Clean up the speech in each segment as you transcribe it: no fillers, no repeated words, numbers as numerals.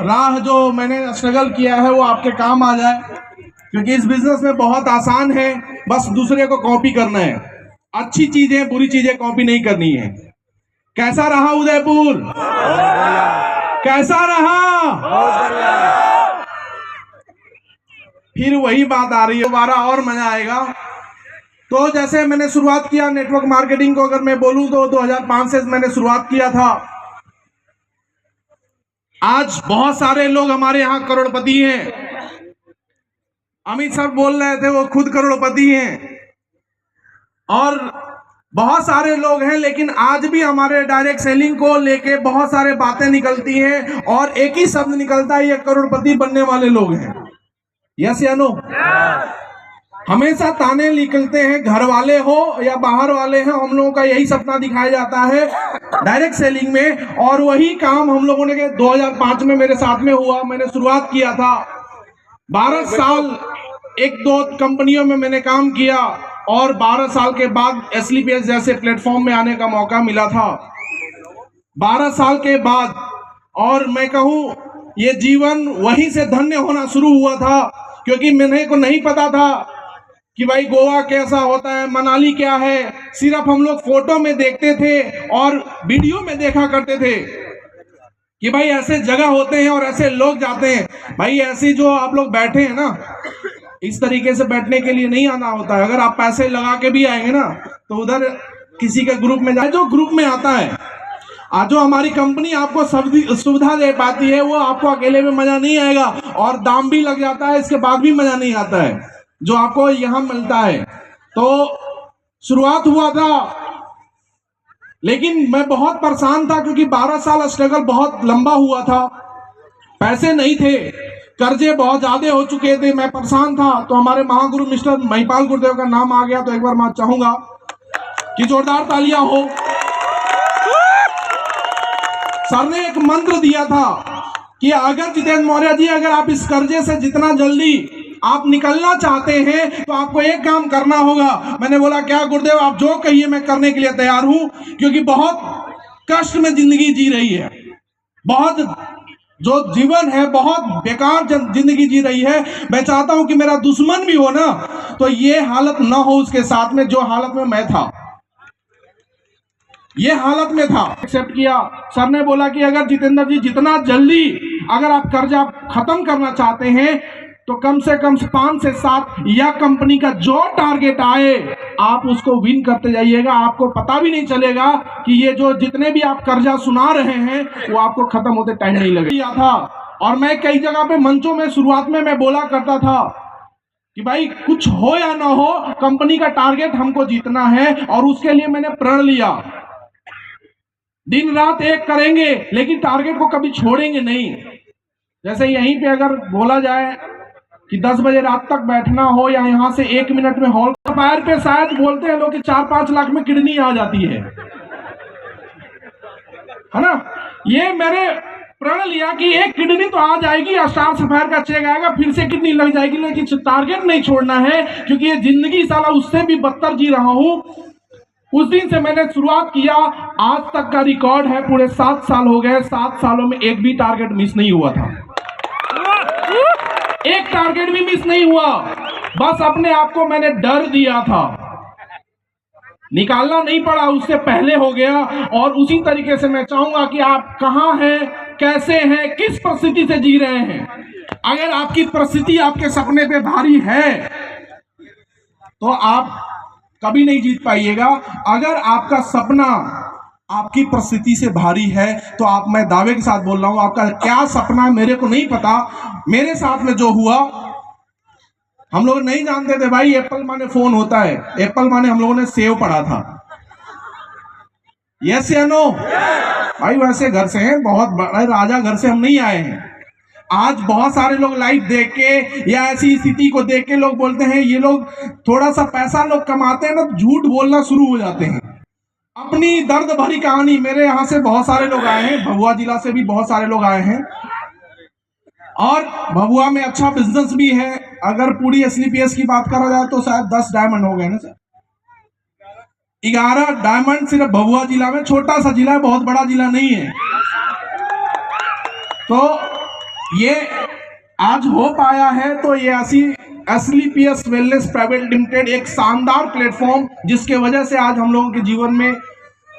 राह जो मैंने स्ट्रगल किया है वो आपके काम आ जाए, क्योंकि इस बिजनेस में बहुत आसान है, बस दूसरे को कॉपी करना है। अच्छी चीजें बुरी चीजें कॉपी नहीं करनी है। कैसा रहा उदयपुर? कैसा रहा? फिर वही बात आ रही है, दोबारा और मजा आएगा। तो जैसे मैंने शुरुआत किया नेटवर्क मार्केटिंग को, अगर मैं बोलूं तो 2005 से मैंने शुरुआत किया था। आज बहुत सारे लोग हमारे यहाँ करोड़पति हैं। अमित सर बोल रहे थे वो खुद करोड़पति हैं, और बहुत सारे लोग हैं, लेकिन आज भी हमारे डायरेक्ट सेलिंग को लेके बहुत सारे बातें निकलती हैं और एक ही शब्द निकलता है, ये करोड़पति बनने वाले लोग हैं। यस या नो? हमेशा ताने निकलते हैं, घर वाले हो या बाहर वाले हैं, हम लोगों का यही सपना दिखाया जाता है डायरेक्ट सेलिंग में। और वही काम हम लोगों ने 2005 में मेरे साथ में हुआ। मैंने शुरुआत किया था, 12 साल एक दो कंपनियों में मैंने काम किया, और 12 साल के बाद SLPS जैसे प्लेटफॉर्म में आने का मौका मिला था। 12 साल के बाद, और मैं कहूं ये जीवन वहीं से धन्य होना शुरू हुआ था, क्योंकि मैंने को नहीं पता था कि भाई गोवा कैसा होता है, मनाली क्या है। सिर्फ हम लोग फोटो में देखते थे और वीडियो में देखा करते थे कि भाई ऐसे जगह होते हैं और ऐसे लोग जाते हैं। भाई ऐसे जो आप लोग बैठे हैं ना, इस तरीके से बैठने के लिए नहीं आना होता है। अगर आप पैसे लगा के भी आएंगे ना, तो उधर किसी के ग्रुप में जाए, जो ग्रुप में आता है। आज जो हमारी कंपनी आपको सुविधा दे पाती है, वो आपको अकेले में मजा नहीं आएगा, और दाम भी लग जाता है, इसके बाद भी मजा नहीं आता है जो आपको यहां मिलता है। तो शुरुआत हुआ था, लेकिन मैं बहुत परेशान था, क्योंकि 12 साल स्ट्रगल बहुत लंबा हुआ था। पैसे नहीं थे, कर्जे बहुत ज्यादा हो चुके थे, मैं परेशान था। तो हमारे महागुरु मिस्टर महिपाल गुरुदेव का नाम आ गया, तो एक बार मैं चाहूंगा कि जोरदार तालियां हो। सर ने एक मंत्र दिया था कि अगर जितेंद्र मौर्य जी, अगर आप इस कर्जे से जितना जल्दी आप निकलना चाहते हैं तो आपको एक काम करना होगा। मैंने बोला क्या गुरुदेव, आप जो कहिए मैं करने के लिए तैयार हूं, क्योंकि बहुत कष्ट में जिंदगी जी रही है, बहुत जो जीवन है बहुत बेकार जिंदगी जी रही है। मैं चाहता हूं कि मेरा दुश्मन भी हो ना, तो ये हालत ना हो उसके साथ में, जो हालत में मैं था, ये हालत में था। एक्सेप्ट किया। सर ने बोला कि अगर जितेंद्र जी जितना जल्दी अगर आप कर्जा खत्म करना चाहते हैं, तो कम से कम 5 से 7 या कंपनी का जो टारगेट आए आप उसको विन करते जाइएगा। आपको पता भी नहीं चलेगा कि ये जो जितने भी आप कर्जा सुना रहे हैं वो आपको खत्म होते टाइम नहीं लगेगा था। और मैं कई जगह पे मंचों में शुरुआत में मैं बोला करता था कि भाई कुछ हो या ना हो, कंपनी का टारगेट हमको जीतना है, और उसके लिए मैंने प्रण लिया, दिन रात एक करेंगे, लेकिन टारगेट को कभी छोड़ेंगे नहीं। जैसे यहीं पे अगर बोला जाए कि 10 बजे रात तक बैठना हो, या यहाँ से 1 मिनट में हॉल फायर पे शायद बोलते हैं लोग कि 4-5 लाख में किडनी आ जाती है ना। ये मैंने प्रण लिया कि एक किडनी तो आ जाएगी, स्टार सफायर का चेक आएगा, फिर से किडनी लग जाएगी, लेकिन टारगेट नहीं छोड़ना है, क्योंकि ये जिंदगी साला उससे भी बदतर जी रहा हूं। उस दिन से मैंने शुरुआत किया, आज तक का रिकॉर्ड है, पूरे 7 साल हो गए, 7 सालों में एक भी टारगेट मिस नहीं हुआ था, एक टारगेट भी मिस नहीं हुआ। बस अपने आप को मैंने डर दिया था, निकालना नहीं पड़ा, उससे पहले हो गया। और उसी तरीके से मैं चाहूंगा कि आप कहां हैं, कैसे हैं, किस परिस्थिति से जी रहे हैं। अगर आपकी परिस्थिति आपके सपने पे भारी है तो आप कभी नहीं जीत पाइएगा। अगर आपका सपना आपकी परिस्थिति से भारी है तो आप, मैं दावे के साथ बोल रहा हूं, आपका क्या सपना मेरे को नहीं पता, मेरे साथ में जो हुआ, हम लोग नहीं जानते थे भाई एप्पल माने फोन होता है, एप्पल माने हम लोगों ने सेव पढ़ा था। यस या नो? भाई वैसे घर से हैं, बहुत बड़े राजा घर से हम नहीं आए हैं। आज बहुत सारे लोग लाइव देख के या ऐसी स्थिति को देख के लोग बोलते हैं, ये लोग थोड़ा सा पैसा लोग कमाते हैं ना, झूठ बोलना शुरू हो जाते हैं। अपनी दर्द भरी कहानी, मेरे यहाँ से बहुत सारे लोग आए हैं, भभुआ जिला से भी बहुत सारे लोग आए हैं, और भभुआ में अच्छा बिजनेस भी है। अगर पूरी SLPS की बात करा जाए तो शायद 10 डायमंड हो गए ना सर, 11 डायमंड सिर्फ भभुआ जिला में। छोटा सा जिला है, बहुत बड़ा जिला नहीं है। तो ये आज हो पाया है तो ये एसलीपीएस वेलनेस प्राइवेट लिमिटेड एक शानदार प्लेटफॉर्म, जिसके वजह से आज हम लोगों के जीवन में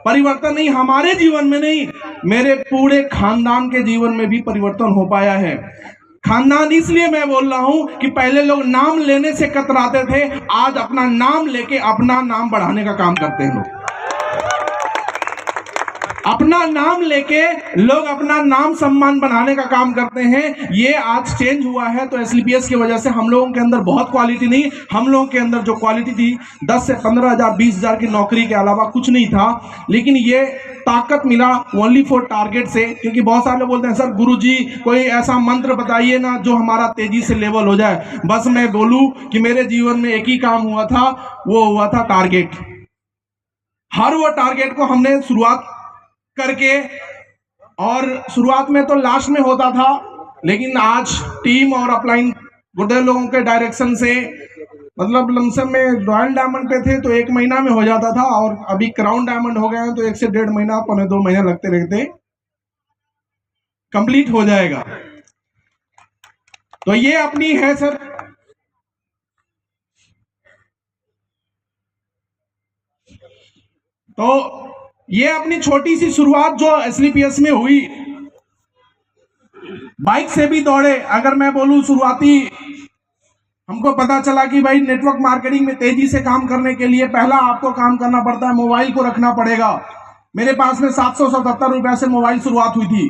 परिवर्तन, नहीं हमारे जीवन में नहीं, मेरे पूरे खानदान के जीवन में भी परिवर्तन हो पाया है। खानदान इसलिए मैं बोल रहा हूं कि पहले लोग नाम लेने से कतराते थे, आज अपना नाम लेके अपना नाम बढ़ाने का काम करते हैं। लोग अपना नाम लेके लोग अपना नाम सम्मान बनाने का काम करते हैं। ये आज चेंज हुआ है तो एसलीपीएस की वजह से हम लोगों के अंदर बहुत क्वालिटी नहीं, हम लोगों के अंदर जो क्वालिटी थी 10 से 15,000 20,000 की नौकरी के अलावा कुछ नहीं था, लेकिन ये ताकत मिला ओनली फॉर टारगेट से। क्योंकि बहुत सारे लोग बोलते हैं सर गुरुजी कोई ऐसा मंत्र बताइए ना जो हमारा तेजी से लेवल हो जाए। बस मैं बोलूं कि मेरे जीवन में एक ही काम हुआ था, वो हुआ था टारगेट। हर वो टारगेट को हमने शुरुआत करके, और शुरुआत में तो लास्ट में होता था, लेकिन आज टीम और अपलाइन गुरुदेव लोगों के डायरेक्शन से, मतलब लमसम में रॉयल डायमंड पे थे तो 1 महीना में हो जाता था, और अभी क्राउन डायमंड हो गए हैं तो 1 से 1.5 महीना, 1.25 महीना लगते रहते कंप्लीट हो जाएगा। तो ये अपनी है सर तो ये अपनी छोटी सी शुरुआत जो एसलीपीएस में हुई, बाइक से भी दौड़े। अगर मैं बोलूं शुरुआती हमको पता चला कि भाई नेटवर्क मार्केटिंग में तेजी से काम करने के लिए पहला आपको काम करना पड़ता है, मोबाइल को रखना पड़ेगा। मेरे पास में 777 रुपए से मोबाइल शुरुआत हुई थी,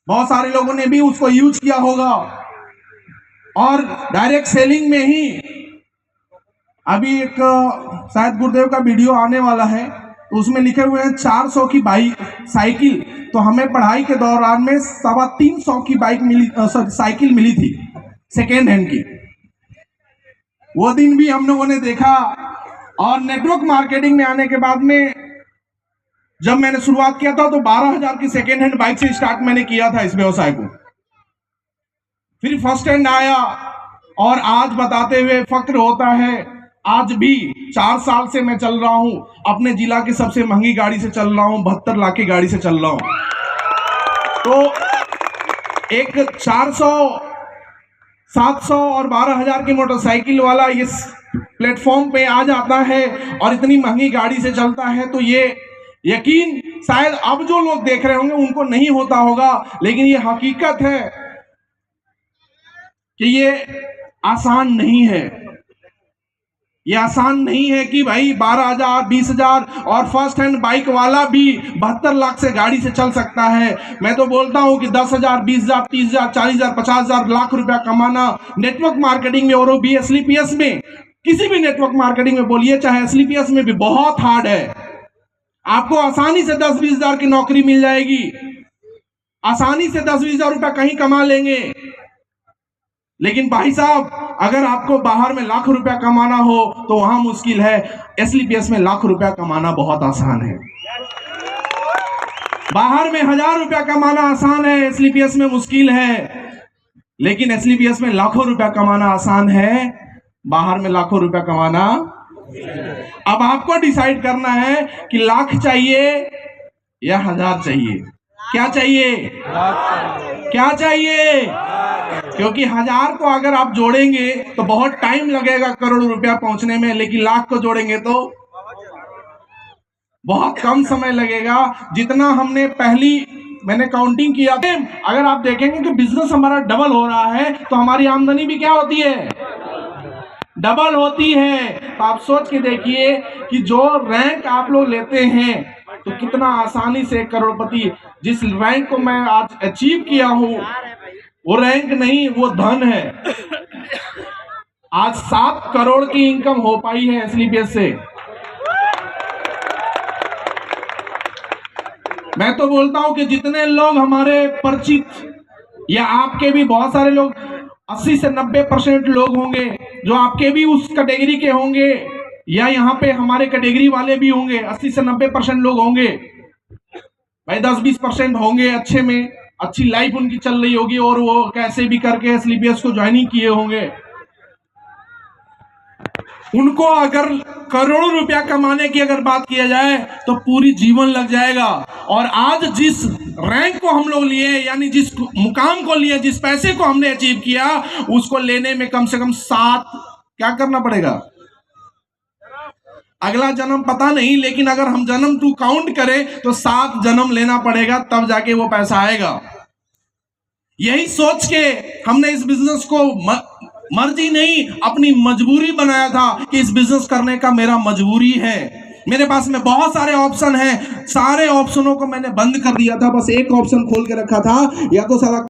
बहुत सारे लोगों ने भी उसको यूज किया होगा। और डायरेक्ट सेलिंग में ही अभी एक शायद गुरुदेव का वीडियो आने वाला है, उसमें लिखे हुए हैं 400 की बाइक साइकिल, तो हमें पढ़ाई के दौरान में 350 की बाइक मिली, साइकिल मिली थी सेकेंड हैंड की। वो दिन भी हम लोगों ने देखा। और नेटवर्क मार्केटिंग में आने के बाद में जब मैंने शुरुआत किया था तो 12,000 की सेकेंड हैंड बाइक से स्टार्ट मैंने किया था इस व्यवसाय को। फिर फर्स्ट हैंड आया, और आज बताते हुए फक्र होता है, आज भी 4 साल से मैं चल रहा हूं, अपने जिला की सबसे महंगी गाड़ी से चल रहा हूं, 72 लाख की गाड़ी से चल रहा हूं। तो एक 400, 700 और 12,000 की मोटरसाइकिल वाला इस प्लेटफॉर्म पे आ जाता है और इतनी महंगी गाड़ी से चलता है, तो ये यकीन शायद अब जो लोग देख रहे होंगे उनको नहीं होता होगा, लेकिन ये हकीकत है कि ये आसान नहीं है। ये आसान नहीं है कि भाई 12,000, 20,000 और फर्स्ट हैंड बाइक वाला भी 72 लाख से गाड़ी से चल सकता है। मैं तो बोलता हूं कि 10,000, 20,000, 30,000, 40,000, 50,000 लाख रुपया कमाना नेटवर्क मार्केटिंग में, और वो भी एसलीपीएस में, किसी भी नेटवर्क मार्केटिंग में बोलिए, चाहे एसलीपीएस में भी, बहुत हार्ड है। आपको आसानी से 10-20,000 की नौकरी मिल जाएगी, आसानी से 10-20,000 रुपया कहीं कमा लेंगे, लेकिन भाई साहब अगर आपको बाहर में लाख रुपया कमाना हो तो वहां मुश्किल है। एसलीपीएस में लाख रुपया कमाना बहुत आसान है। बाहर में 1,000 रुपया कमाना आसान है, एसलीपीएस में मुश्किल है। लेकिन एसलीपीएस में लाखों रुपया कमाना आसान है, बाहर में लाखों रुपया कमाना। अब आपको डिसाइड करना है कि लाख चाहिए या 1,000 चाहिए। क्या चाहिए? क्या चाहिए? क्योंकि 1,000 को अगर आप जोड़ेंगे तो बहुत टाइम लगेगा करोड़ रुपया पहुंचने में, लेकिन लाख को जोड़ेंगे तो बहुत कम समय लगेगा। जितना हमने मैंने काउंटिंग किया, अगर आप देखेंगे कि बिजनेस हमारा डबल हो रहा है तो हमारी आमदनी भी क्या होती है? डबल होती है। तो आप सोच के देखिए कि जो रैंक आप लोग लेते हैं तो कितना आसानी से करोड़पति, जिस रैंक को मैं आज अचीव किया हूं वो रैंक नहीं, वो धन है। आज 7 करोड़ की इनकम हो पाई है एसलीपीएस से। मैं तो बोलता हूं कि जितने लोग हमारे परिचित या आपके भी बहुत सारे लोग 80 से 90% लोग होंगे जो आपके भी उस कैटेगरी के होंगे, या यहाँ पे हमारे कैटेगरी वाले भी होंगे, 80 से 90% लोग होंगे भाई, 10-20% होंगे अच्छे में, अच्छी लाइफ उनकी चल रही होगी और वो कैसे भी करके एसलीपीएस को ज्वाइनिंग किए होंगे। उनको अगर करोड़ों रुपया कमाने की अगर बात किया जाए तो पूरी जीवन लग जाएगा। और आज जिस रैंक को हम लोग लिए, यानी जिस मुकाम को लिए, जिस पैसे को हमने अचीव किया, उसको लेने में कम से कम 7 क्या करना पड़ेगा, अगला जन्म पता नहीं, लेकिन अगर हम जन्म टू काउंट करें तो 7 जन्म लेना पड़ेगा, तब जाके वो पैसा आएगा। यही सोच के हमने इस बिजनेस को मर्जी नहीं, अपनी मजबूरी बनाया था कि इस बिजनेस करने का मेरा मजबूरी है। मेरे पास में बहुत सारे ऑप्शन हैं, सारे ऑप्शनों को मैंने बंद कर दिया था, बस एक ऑप्शन खोल के रखा था, या तो सारा